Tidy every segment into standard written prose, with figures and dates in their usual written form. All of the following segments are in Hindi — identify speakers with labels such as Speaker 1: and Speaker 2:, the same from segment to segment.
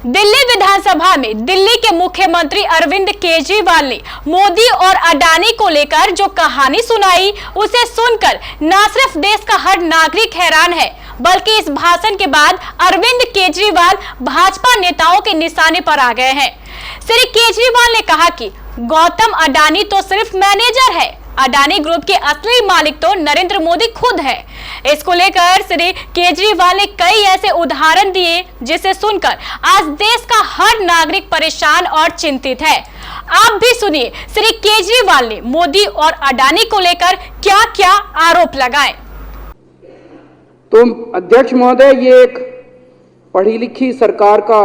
Speaker 1: दिल्ली विधानसभा में दिल्ली के मुख्यमंत्री अरविंद केजरीवाल ने मोदी और अडानी को लेकर जो कहानी सुनाई, उसे सुनकर न सिर्फ देश का हर नागरिक हैरान है, बल्कि इस भाषण के बाद अरविंद केजरीवाल भाजपा नेताओं के निशाने पर आ गए हैं। श्री केजरीवाल ने कहा कि गौतम अडानी तो सिर्फ मैनेजर है, अडानी ग्रुप के असली मालिक तो नरेंद्र मोदी खुद है। इसको लेकर श्री केजरीवाल ने कई ऐसे उदाहरण दिए जिसे सुनकर आज देश का हर नागरिक परेशान और चिंतित है। आप भी सुनिए श्री केजरीवाल ने मोदी और अडानी को लेकर क्या क्या आरोप लगाए।
Speaker 2: तो अध्यक्ष महोदय, ये एक पढ़ी लिखी सरकार का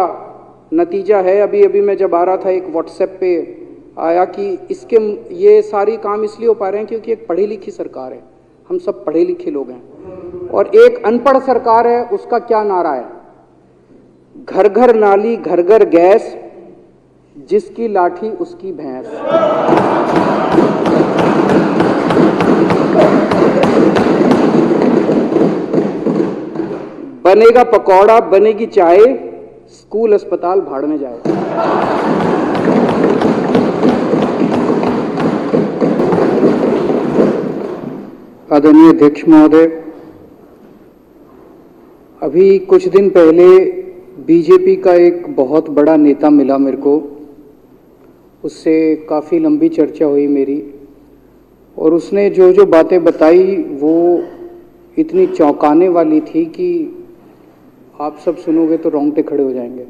Speaker 2: नतीजा है। अभी मैं जब आ रहा था, एक व्हाट्सएप पे आया कि इसके ये सारी काम इसलिए हो पा रहे हैं क्योंकि एक पढ़ी लिखी सरकार है, हम सब पढ़े लिखे लोग हैं, और एक अनपढ़ सरकार है। उसका क्या नारा है? घर घर नाली, घर घर गैस, जिसकी लाठी उसकी भैंस। बनेगा पकौड़ा, बनेगी चाय, स्कूल अस्पताल भाड़ में जाए। आदरणीय अध्यक्ष महोदय, अभी कुछ दिन पहले बीजेपी का एक बहुत बड़ा नेता मिला मेरे को, उससे काफ़ी लंबी चर्चा हुई मेरी, और उसने जो जो बातें बताई वो इतनी चौंकाने वाली थी कि आप सब सुनोगे तो रोंगटे खड़े हो जाएंगे।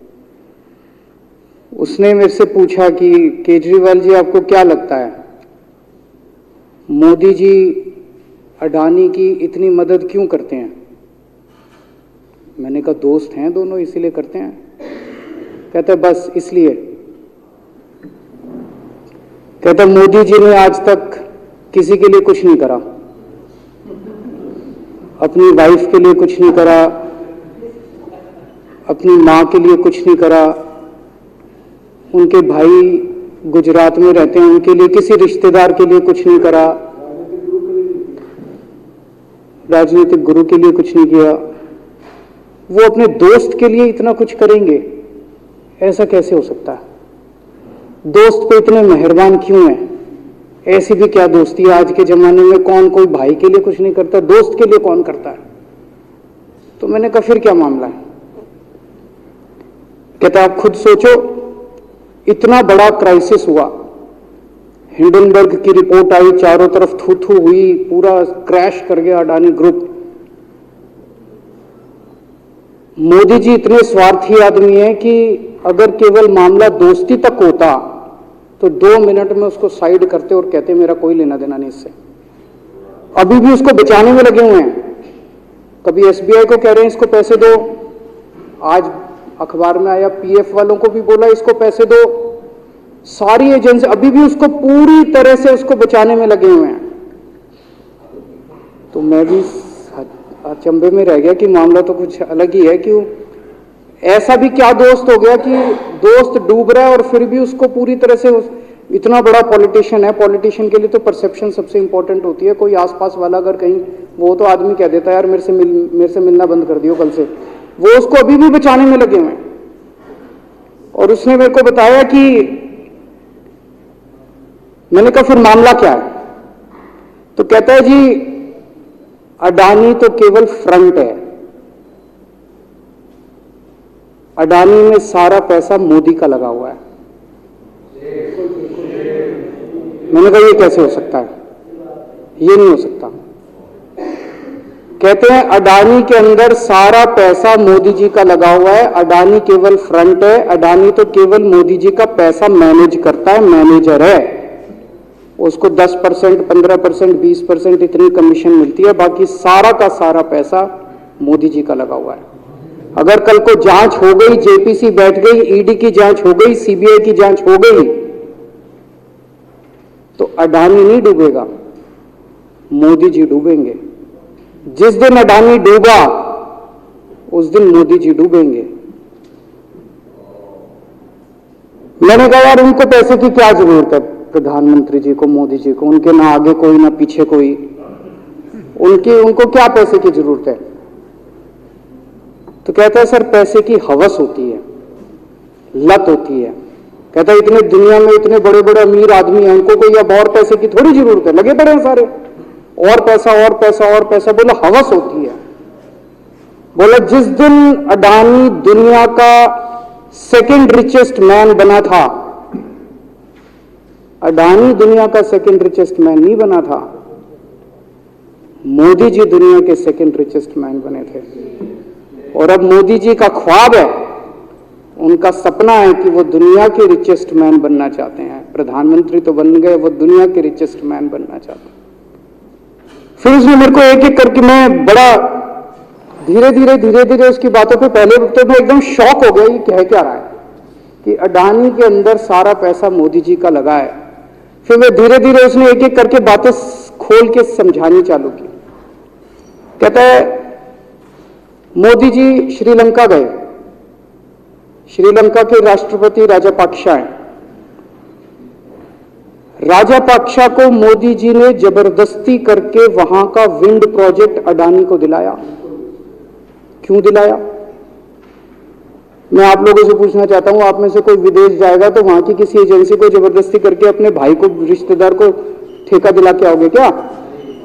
Speaker 2: उसने मेरे से पूछा कि केजरीवाल जी, आपको क्या लगता है मोदी जी अडानी की इतनी मदद क्यों करते हैं? मैंने कहा दोस्त हैं दोनों, इसीलिए करते हैं। कहता बस इसलिए। कहता मोदी जी ने आज तक किसी के लिए कुछ नहीं करा, अपनी वाइफ के लिए कुछ नहीं करा, अपनी माँ के लिए कुछ नहीं करा, उनके भाई गुजरात में रहते हैं उनके लिए, किसी रिश्तेदार के लिए कुछ नहीं करा, राजनीतिक गुरु के लिए कुछ नहीं किया। वो अपने दोस्त के लिए इतना कुछ करेंगे, ऐसा कैसे हो सकता है? दोस्त पे इतने मेहरबान क्यों हैं? ऐसी भी क्या दोस्ती है? आज के जमाने में कौन कोई भाई के लिए कुछ नहीं करता, दोस्त के लिए कौन करता है? तो मैंने कहा फिर क्या मामला है? कहता आप खुद सोचो, इतना बड़ा क्राइसिस हुआ, हिंडनबर्ग की रिपोर्ट आई, चारों तरफ थू थू हुई, पूरा क्रैश कर गया अडानी ग्रुप। मोदी जी इतने स्वार्थी आदमी हैं कि अगर केवल मामला दोस्ती तक होता तो 2 मिनट में उसको साइड करते और कहते मेरा कोई लेना देना नहीं इससे। अभी भी उसको बचाने में लगे हुए हैं। कभी एसबीआई को कह रहे हैं इसको पैसे दो, आज अखबार में आया पीएफ वालों को भी बोला इसको पैसे दो। सारी एजेंसी अभी भी उसको पूरी तरह से उसको बचाने में लगे हुए हैं। तो मैं भी अचंभे में रह गया कि मामला तो कुछ अलग ही है। क्यों? ऐसा भी क्या दोस्त हो गया कि दोस्त डूब रहा है और फिर भी उसको पूरी तरह से इतना बड़ा पॉलिटिशियन है, पॉलिटिशियन के लिए तो परसेप्शन सबसे इंपॉर्टेंट होती है। कोई आसपास वाला अगर कहीं वो तो आदमी कह देता है यार मेरे से मिलना बंद कर दियो कल से, वो उसको अभी भी बचाने में लगे हुए हैं। और उसने मेरे को बताया कि मैंने कहा फिर मामला क्या है? तो कहता है जी अडानी तो केवल फ्रंट है, अडानी में सारा पैसा मोदी का लगा हुआ है। मैंने कहा ये कैसे हो सकता है? ये नहीं हो सकता। कहते हैं अडानी के अंदर सारा पैसा मोदी जी का लगा हुआ है, अडानी केवल फ्रंट है, अडानी तो केवल मोदी जी का पैसा मैनेज करता है, मैनेजर है। उसको 10%, 15%, 20% इतनी कमीशन मिलती है, बाकी सारा का सारा पैसा मोदी जी का लगा हुआ है। अगर कल को जांच हो गई, जेपीसी बैठ गई, ईडी की जांच हो गई, सीबीआई की जांच हो गई, तो अडानी नहीं डूबेगा, मोदी जी डूबेंगे। जिस दिन अडानी डूबा उस दिन मोदी जी डूबेंगे। मैंने कहा यार उनको पैसे की क्या जरूरत है? प्रधानमंत्री जी को, मोदी जी को, उनके ना आगे कोई ना पीछे कोई, उनको क्या पैसे की जरूरत है? तो कहता है सर पैसे की हवस होती है। लत होती है। कहता है इतने दुनिया में इतने बड़े बड़े अमीर आदमी हैं, उनको कोई अब और पैसे की थोड़ी जरूरत है, लगे पड़े हैं सारे, और पैसा और पैसा और पैसा। बोला हवस होती है। बोला जिस दिन अडानी दुनिया का सेकंड रिचेस्ट मैन बना था, अडानी दुनिया का सेकंड रिचेस्ट मैन नहीं बना था, मोदी जी दुनिया के सेकंड रिचेस्ट मैन बने थे। और अब मोदी जी का ख्वाब है, उनका सपना है कि वो दुनिया के रिचेस्ट मैन बनना चाहते हैं। प्रधानमंत्री तो बन गए, वो दुनिया के रिचेस्ट मैन बनना चाहते हैं। फिर उसने मेरे को एक एक करके, मैं बड़ा धीरे धीरे उसकी बातों पे, पहले तो मैं एकदम शॉक हो गया, ये कह क्या रहा है कि अडानी के अंदर सारा पैसा मोदी जी का लगा है। फिर मैं धीरे धीरे उसने एक एक करके बातें खोल के समझानी चालू की। कहता है मोदी जी श्रीलंका गए, श्रीलंका के राष्ट्रपति राजापाक्सा हैं। राजापाक्सा को मोदी जी ने जबरदस्ती करके वहां का विंड प्रोजेक्ट अडानी को दिलाया। क्यों दिलाया? मैं आप लोगों से पूछना चाहता हूं, आप में से कोई विदेश जाएगा तो वहां की किसी एजेंसी को जबरदस्ती करके अपने भाई को, रिश्तेदार को ठेका दिला के आओगे क्या?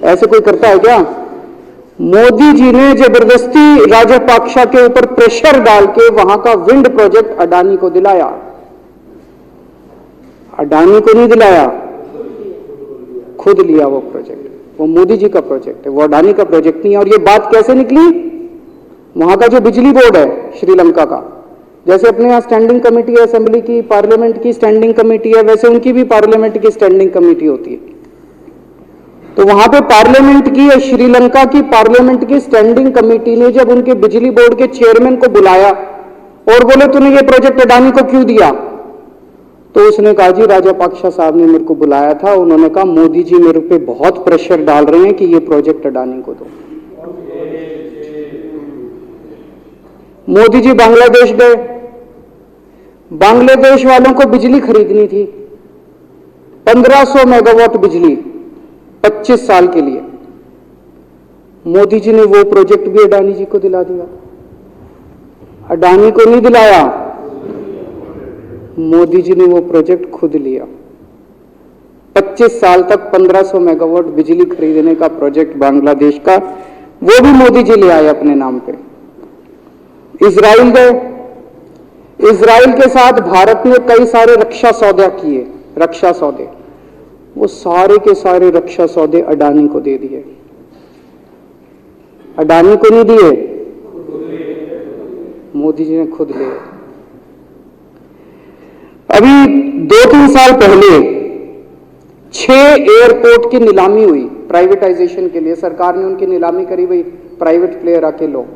Speaker 2: ऐसे कोई करता है क्या? मोदी जी ने जबरदस्ती राजापाक्सा के ऊपर प्रेशर डाल के वहां का विंड प्रोजेक्ट अडानी को दिलाया। अडानी को नहीं दिलाया, खुद लिया वो प्रोजेक्ट। वो मोदी जी का प्रोजेक्ट है, वो अडानी का प्रोजेक्ट नहीं है। और ये बात कैसे निकली? वहां का जो बिजली बोर्ड है श्रीलंका का, जैसे अपने यहाँ स्टैंडिंग कमेटी है असेंबली की, पार्लियामेंट की स्टैंडिंग कमेटी है, वैसे उनकी भी पार्लियामेंट की स्टैंडिंग कमेटी होती है। तो वहां पे पार्लियामेंट की, श्रीलंका की पार्लियामेंट की स्टैंडिंग कमेटी ने जब उनके बिजली बोर्ड के चेयरमैन को बुलाया और बोले तूने ये प्रोजेक्ट अडानी को क्यों दिया, तो उसने कहा जी राजापाक्सा साहब ने मेरे को बुलाया था, उन्होंने कहा मोदी जी मेरे पे बहुत प्रेशर डाल रहे हैं कि ये प्रोजेक्ट अडानी को दो। मोदी जी बांग्लादेश गए, बांग्लादेश वालों को बिजली खरीदनी थी, 1500 मेगावाट बिजली 25 साल के लिए। मोदी जी ने वो प्रोजेक्ट भी अडानी जी को दिला दिया। अडानी को नहीं दिलाया, मोदी जी ने वो प्रोजेक्ट खुद लिया। 25 साल तक 1500 मेगावाट बिजली खरीदने का प्रोजेक्ट बांग्लादेश का, वो भी मोदी जी ले आए अपने नाम पे। इजराइल गए, इजराइल के साथ भारत ने कई सारे रक्षा सौदे किए, रक्षा सौदे, वो सारे के सारे रक्षा सौदे अडानी को दे दिए। अडानी को नहीं दिए, मोदी जी ने खुद लिए। अभी 2-3 साल पहले 6 एयरपोर्ट की नीलामी हुई प्राइवेटाइजेशन के लिए, सरकार ने उनकी नीलामी करी, भाई प्राइवेट प्लेयर आके लो।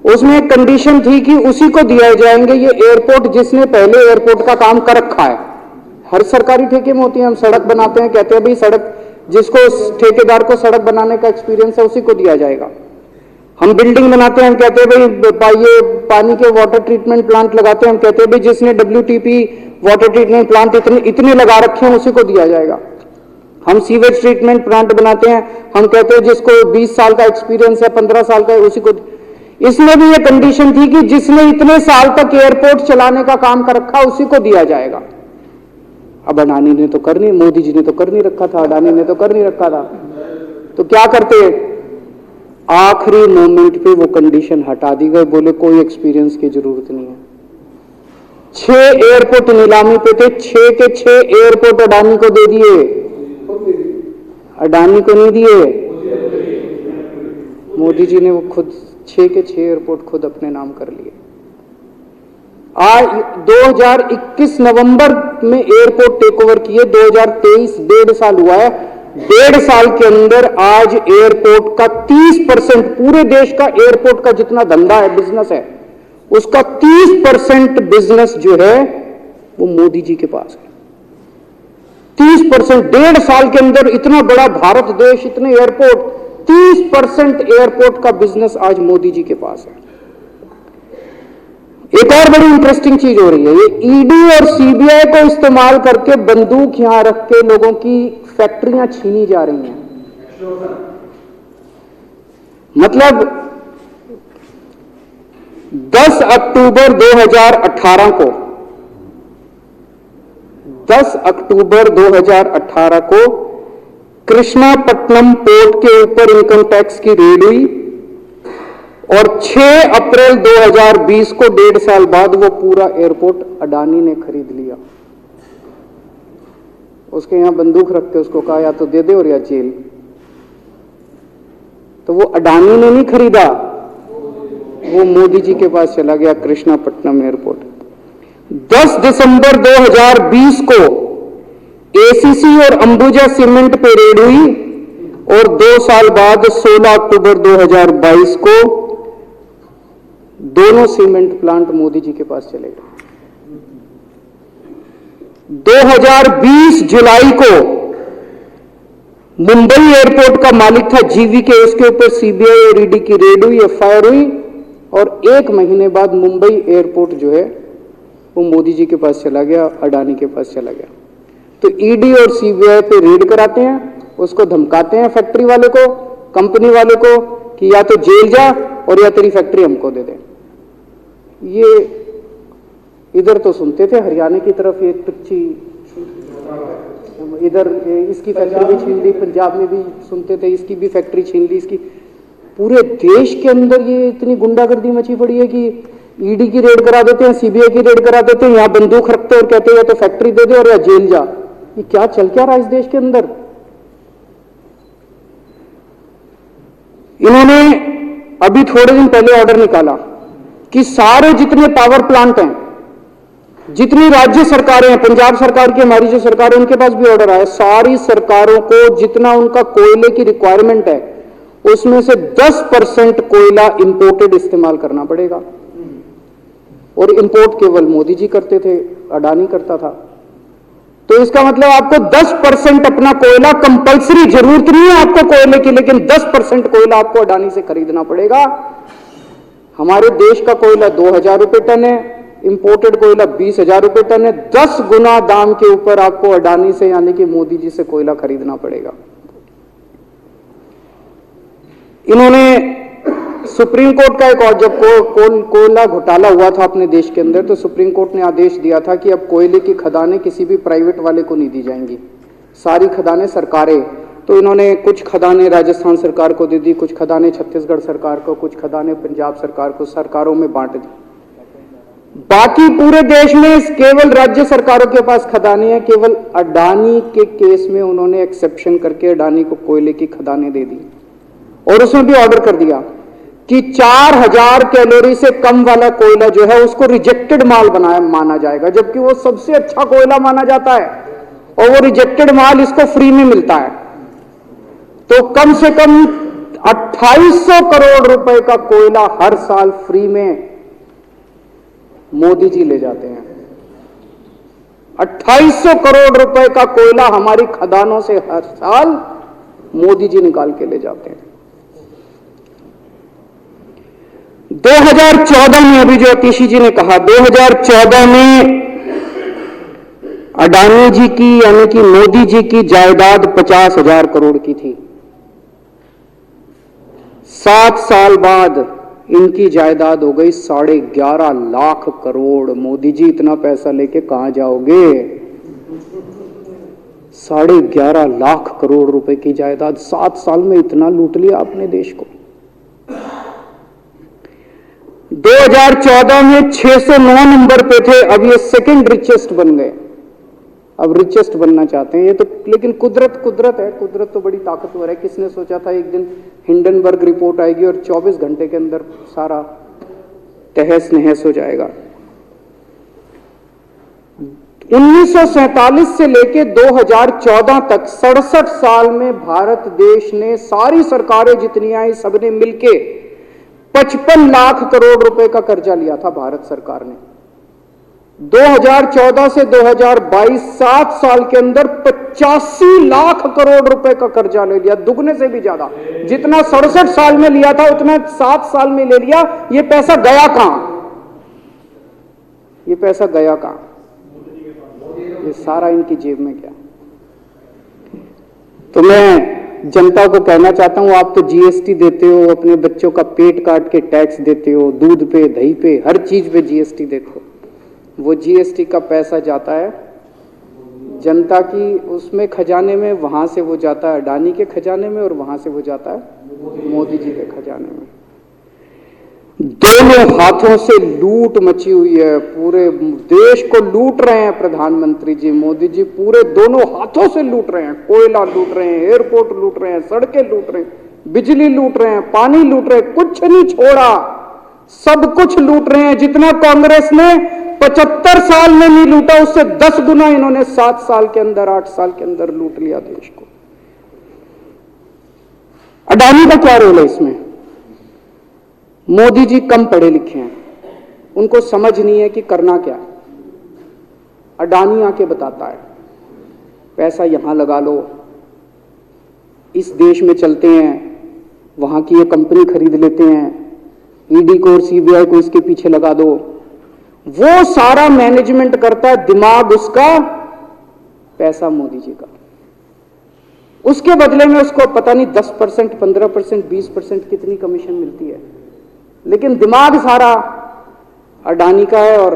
Speaker 2: उसमें एक कंडीशन थी कि उसी को दिया जाएंगे ये एयरपोर्ट जिसने पहले एयरपोर्ट का काम कर रखा है। हर सरकारी ठेके में होती है, हम सड़क बनाते हैं, कहते हैं भाई सड़क, जिसको ठेकेदार को सड़क बनाने का एक्सपीरियंस है उसी को दिया जाएगा। हम बिल्डिंग बनाते हैं, हम कहते हैं भाई ये पानी के वाटर ट्रीटमेंट प्लांट लगाते हैं, हम कहते हैं भाई जिसने WTP वाटर ट्रीटमेंट प्लांट इतने लगा रखे हैं उसी को दिया जाएगा। हम सीवेज ट्रीटमेंट प्लांट बनाते हैं, हम कहते हैं जिसको 20 साल का एक्सपीरियंस है, 15 साल का है, उसी को। इसमें भी ये कंडीशन थी कि जिसने इतने साल तक एयरपोर्ट चलाने का काम कर रखा उसी को दिया जाएगा। अब अडानी ने तो कर नहीं, मोदी जी ने तो कर नहीं रखा था, अडानी ने तो कर नहीं रखा था, तो क्या करते? आखिरी मोमेंट पे वो कंडीशन हटा दी गई, बोले कोई एक्सपीरियंस की जरूरत नहीं है। 6 एयरपोर्ट नीलामी पे थे, 6 के 6 एयरपोर्ट अडानी को दे दिए, अडानी को नहीं दिए, मोदी जी ने वो खुद 6 के 6 एयरपोर्ट खुद अपने नाम कर लिए। आज 2021 नवंबर में एयरपोर्ट टेक ओवर किए, 2023 1.5 साल हुआ है। 1.5 साल के अंदर आज एयरपोर्ट का 30%, पूरे देश का एयरपोर्ट का जितना धंधा है, बिजनेस है, उसका 30% बिजनेस जो है वो मोदी जी के पास है। 30%, 1.5 साल के अंदर इतना बड़ा भारत देश, इतने एयरपोर्ट, 30% एयरपोर्ट का बिजनेस आज मोदी जी के पास है। एक और बड़ी इंटरेस्टिंग चीज हो रही है, ये ईडी और सीबीआई को इस्तेमाल करके बंदूक यहां रख के लोगों की फैक्ट्रियां छीनी जा रही हैं। मतलब 10 अक्टूबर 2018 को 10 अक्टूबर 2018 को कृष्णापट्टनम पोर्ट के ऊपर इनकम टैक्स की रेड हुई और 6 अप्रैल 2020 को 1.5 साल बाद वो पूरा एयरपोर्ट अडानी ने खरीद लिया। उसके यहां बंदूक रख के उसको कहा या तो दे दे और या जेल। तो वो अडानी ने नहीं खरीदा, वो मोदी जी के पास चला गया कृष्णापट्टनम एयरपोर्ट। 10 दिसंबर 2020 को एसीसी और अंबुजा सीमेंट पे रेड हुई और 2 साल बाद 16 अक्टूबर 2022 को दोनों सीमेंट प्लांट मोदी जी के पास चले गए। 2020 जुलाई को मुंबई एयरपोर्ट का मालिक था जीवीके, उसके ऊपर सीबीआई और ईडी की रेड हुई, एफआईआर हुई और 1 महीने बाद मुंबई एयरपोर्ट जो है वो मोदी जी के पास चला गया, अडानी के पास चला गया। तो ईडी और सीबीआई पे रेड कराते हैं, उसको धमकाते हैं फैक्ट्री वाले को, कंपनी वाले को कि या तो जेल जा और या तेरी फैक्ट्री हमको दे दे। ये इधर तो सुनते थे हरियाणा की तरफ ये तुच्छी, इधर इसकी फैक्ट्री भी छीन ली, पंजाब में भी सुनते थे इसकी भी फैक्ट्री छीन ली, इसकी। पूरे देश के अंदर ये इतनी गुंडागर्दी मची पड़ी है कि ईडी की रेड करा देते हैं, सीबीआई की रेड करा देते हैं, यहां बंदूक रखते और कहते हैं या तो फैक्ट्री दे दे और या जेल जा। ये क्या चल क्या रहा है इस देश के अंदर? इन्होंने अभी थोड़े दिन पहले ऑर्डर निकाला कि सारे जितने पावर प्लांट हैं, जितनी राज्य सरकारें हैं, पंजाब सरकार की, हमारी जो सरकार है उनके पास भी ऑर्डर आया, सारी सरकारों को जितना उनका कोयले की रिक्वायरमेंट है उसमें से 10% कोयला इंपोर्टेड इस्तेमाल करना पड़ेगा। और इंपोर्ट केवल मोदी जी करते थे, अडानी करता था। तो इसका मतलब आपको 10% अपना कोयला कंपल्सरी, जरूरत नहीं है आपको कोयले की, लेकिन 10% कोयला आपको अडानी से खरीदना पड़ेगा। हमारे देश का कोयला 2000 रुपए टन है, इंपोर्टेड कोयला 20,000 रुपए टन है। 10 गुना दाम के ऊपर आपको अडानी से यानी कि मोदी जी से कोयला खरीदना पड़ेगा। इन्होंने सुप्रीम कोर्ट का एक और, जब कोयला घोटाला हुआ था अपने देश के अंदर, तो सुप्रीम कोर्ट ने आदेश दिया था कि अब कोयले की खदानें किसी भी प्राइवेट वाले को नहीं दी जाएंगी, सारी खदानें सरकारें। तो इन्होंने कुछ खदानें राजस्थान सरकार को दे दी, कुछ खदानें छत्तीसगढ़ सरकार को, कुछ खदानें पंजाब सरकार को, सरकारों में बांट दी। बाकी पूरे देश में केवल राज्य सरकारों के पास खदानें हैं। केवल अडानी के केस में उन्होंने एक्सेप्शन करके अडानी को कोयले की खदानें दे दी और उसमें भी ऑर्डर कर दिया कि 4000 कैलोरी से कम वाला कोयला जो है उसको रिजेक्टेड माल माना जाएगा, जबकि वो सबसे अच्छा कोयला माना जाता है और वो रिजेक्टेड माल इसको फ्री में मिलता है। तो कम से कम 2800 करोड़ रुपए का कोयला हर साल फ्री में मोदी जी ले जाते हैं। 2800 करोड़ रुपए का कोयला हमारी खदानों से हर साल मोदी जी निकाल के ले जाते हैं। 2014 में, अभी जो अतिशी जी ने कहा, 2014 में अडानी जी की यानी कि मोदी जी की जायदाद 50,000 करोड़ की थी। 7 साल बाद इनकी जायदाद हो गई 11.5 लाख करोड़। मोदी जी इतना पैसा लेके कहां जाओगे? 11.5 लाख करोड़ रुपए की जायदाद, 7 साल में इतना लूट लिया अपने देश को। 2014 में 609 नंबर पे थे, अब ये सेकंड रिचेस्ट बन गए, अब रिचेस्ट बनना चाहते हैं ये तो। लेकिन कुदरत है, कुदरत तो बड़ी ताकतवर है। किसने सोचा था एक दिन हिंडनबर्ग रिपोर्ट आएगी और 24 घंटे के अंदर सारा तहस नहस हो जाएगा। 1947 से लेके 2014 तक 67 साल में भारत देश ने, सारी सरकारें जितनी आई सबने मिलके 55 लाख करोड़ रुपए का कर्जा लिया था भारत सरकार ने। 2014 से 2022 7 साल के अंदर 85 लाख करोड़ रुपए का कर्जा ले लिया, दुगने से भी ज्यादा। जितना 67 साल में लिया था उतना 7 साल में ले लिया। ये पैसा गया कहां? ये पैसा गया कहां? ये सारा इनकी जेब में गया। तो मैं जनता को कहना चाहता हूं, आप तो जीएसटी देते हो, अपने बच्चों का पेट काट के टैक्स देते हो, दूध पे, दही पे, हर चीज पे जीएसटी देते हो। वो जीएसटी का पैसा जाता है जनता की उसमें खजाने में, वहां से वो जाता है अडानी के खजाने में और वहां से वो जाता है मोदी जी के खजाने में। दोनों हाथों से लूट मची हुई है, पूरे देश को लूट रहे हैं प्रधानमंत्री जी, मोदी जी पूरे दोनों हाथों से लूट रहे हैं। कोयला लूट रहे हैं, एयरपोर्ट लूट रहे हैं, सड़कें लूट रहे हैं, बिजली लूट रहे हैं, पानी लूट रहे हैं, कुछ नहीं छोड़ा, सब कुछ लूट रहे हैं। जितना कांग्रेस ने 75 साल में नहीं लूटा, उससे 10 गुना इन्होंने 7 साल के अंदर, 8 साल के अंदर लूट लिया देश को। अडानी का क्या रोल है इसमें? मोदी जी कम पढ़े लिखे हैं, उनको समझ नहीं है कि करना क्या है। अडानी आके बताता है पैसा यहां लगा लो, इस देश में चलते हैं, वहां की ये कंपनी खरीद लेते हैं, ईडी को और सीबीआई को इसके पीछे लगा दो। वो सारा मैनेजमेंट करता है, दिमाग उसका, पैसा मोदी जी का। उसके बदले में उसको पता नहीं 10%, 15%, 20% कितनी कमीशन मिलती है, लेकिन दिमाग सारा अडानी का है। और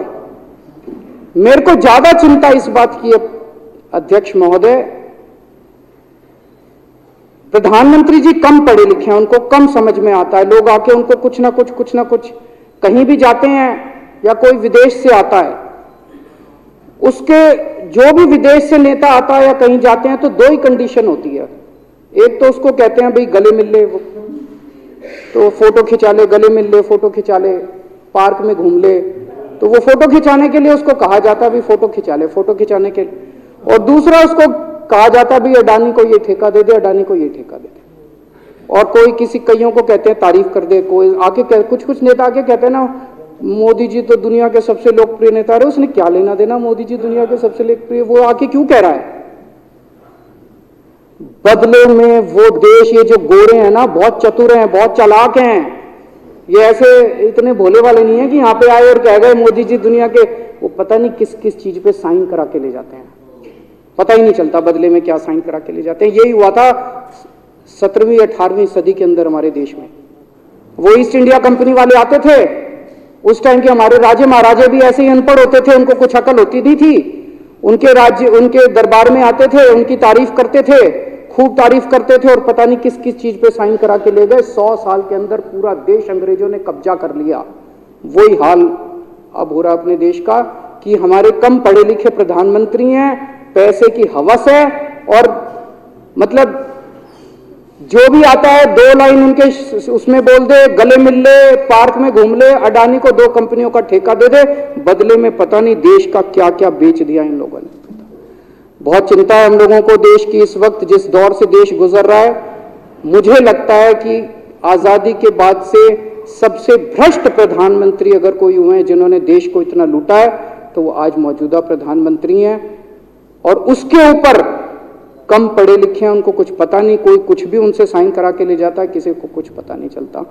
Speaker 2: मेरे को ज्यादा चिंता इस बात की है अध्यक्ष महोदय, प्रधानमंत्री जी कम पढ़े लिखे हैं, उनको कम समझ में आता है। लोग आके उनको कुछ ना कुछ कहीं भी जाते हैं या कोई विदेश से आता है, उसके जो भी विदेश से नेता आता है या कहीं जाते हैं तो 2 ही कंडीशन होती है। एक तो उसको कहते हैं भाई गले मिल ले, तो फोटो खिंचा ले, गले मिल ले, फोटो खिंचा ले, पार्क में घूम ले, तो वो फोटो खिंचाने के लिए उसको कहा जाता है भी फोटो खिंचा ले, फोटो खिंचाने के लिए। और दूसरा उसको कहा जाता है भी अडानी को ये ठेका दे दे, अडानी को ये ठेका दे दे। और कोई किसी कईयों को कहते हैं तारीफ कर दे, कोई आके कुछ नेता आके कहते हैं ना मोदी जी तो दुनिया के सबसे लोकप्रिय नेता रहे। उसने क्या लेना देना, मोदी जी दुनिया के सबसे लोकप्रिय, वो आके क्यों कह रहा है? बदले में वो देश, ये जो गोरे हैं ना, बहुत चतुर हैं, बहुत चालाक हैं, ये ऐसे इतने भोले वाले नहीं है कि यहां पे आए और कह गए मोदी जी दुनिया के, वो पता नहीं किस किस चीज पे साइन करा के ले जाते हैं, पता ही नहीं चलता बदले में क्या साइन करा के ले जाते हैं। यही हुआ था 17वीं 18वीं सदी के अंदर हमारे देश में। वो ईस्ट इंडिया कंपनी वाले आते थे, उस टाइम के हमारे राजे महाराजे भी ऐसे ही अनपढ़ होते थे, उनको कुछ अकल होती नहीं थी। उनके राज्य, उनके दरबार में आते थे, उनकी तारीफ करते थे, खूब तारीफ करते थे, और पता नहीं किस किस चीज पे साइन करा के ले गए। 100 साल के अंदर पूरा देश अंग्रेजों ने कब्जा कर लिया। वही हाल अब हो रहा अपने देश का कि हमारे कम पढ़े लिखे प्रधानमंत्री हैं, पैसे की हवस है, और मतलब जो भी आता है 2 लाइन उनके उसमें बोल दे, गले मिल ले, पार्क में घूम ले, अडानी को 2 कंपनियों का ठेका दे दे, बदले में पता नहीं देश का क्या क्या बेच दिया इन लोगों ने। बहुत चिंता है हम लोगों को देश की इस वक्त, जिस दौर से देश गुजर रहा है। मुझे लगता है कि आजादी के बाद से सबसे भ्रष्ट प्रधानमंत्री अगर कोई हुए हैं जिन्होंने देश को इतना लूटा है, तो वो आज मौजूदा प्रधानमंत्री हैं। और उसके ऊपर कम पढ़े लिखे हैं, उनको कुछ पता नहीं, कोई कुछ भी उनसे साइन करा के ले जाता है, किसी को कुछ पता नहीं चलता।